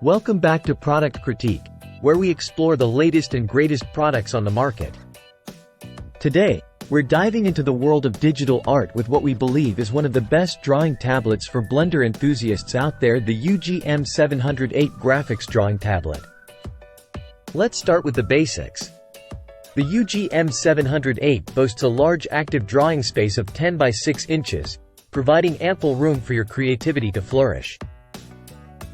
Welcome back to Product Critique, where we explore the latest and greatest products on the market. Today, we're diving into the world of digital art with what we believe is one of the best drawing tablets for Blender enthusiasts out there, the UGEE M708 graphics drawing tablet. Let's start with the basics. The UGEE M708 boasts a large active drawing space of 10 by 6 inches, providing ample room for your creativity to flourish.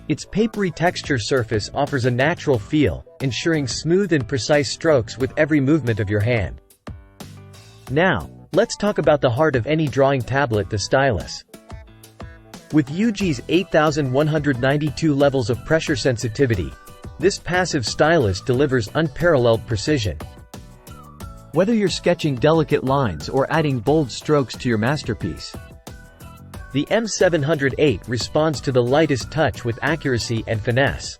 Its papery texture surface offers a natural feel, ensuring smooth and precise strokes with every movement of your hand. Now, let's talk about the heart of any drawing tablet, the stylus. With UGEE's 8,192 levels of pressure sensitivity, this passive stylus delivers unparalleled precision. Whether you're sketching delicate lines or adding bold strokes to your masterpiece, the M708 responds to the lightest touch with accuracy and finesse.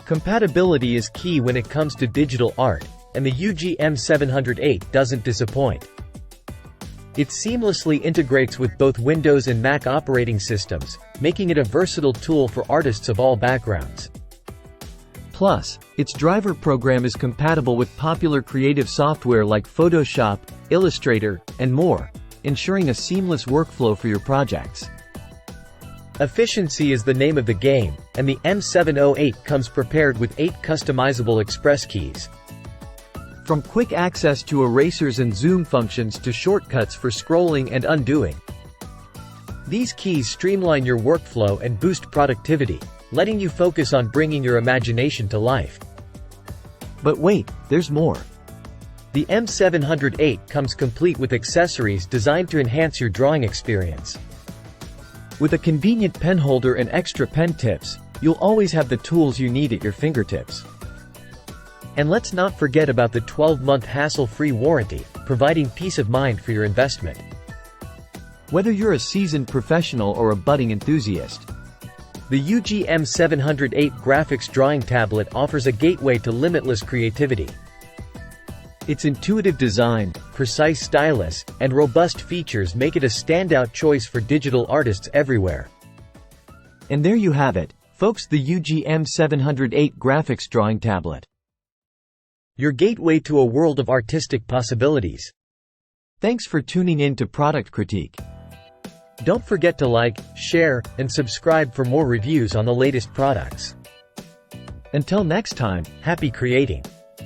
Compatibility is key when it comes to digital art, and the UGEE M708 doesn't disappoint. It seamlessly integrates with both Windows and Mac operating systems, making it a versatile tool for artists of all backgrounds. Plus, its driver program is compatible with popular creative software like Photoshop, Illustrator, and more, ensuring a seamless workflow for your projects. Efficiency is the name of the game, and the M708 comes prepared with 8 customizable express keys. From quick access to erasers and zoom functions to shortcuts for scrolling and undoing, these keys streamline your workflow and boost productivity, letting you focus on bringing your imagination to life. But wait, there's more. The M708 comes complete with accessories designed to enhance your drawing experience. With a convenient pen holder and extra pen tips, you'll always have the tools you need at your fingertips. And let's not forget about the 12-month hassle-free warranty, providing peace of mind for your investment. Whether you're a seasoned professional or a budding enthusiast, the UGEE M708 graphics drawing tablet offers a gateway to limitless creativity. Its intuitive design, precise stylus, and robust features make it a standout choice for digital artists everywhere. And there you have it, folks, the UGEE M708 graphics drawing tablet. Your gateway to a world of artistic possibilities. Thanks for tuning in to Product Critique. Don't forget to like, share, and subscribe for more reviews on the latest products. Until next time, happy creating!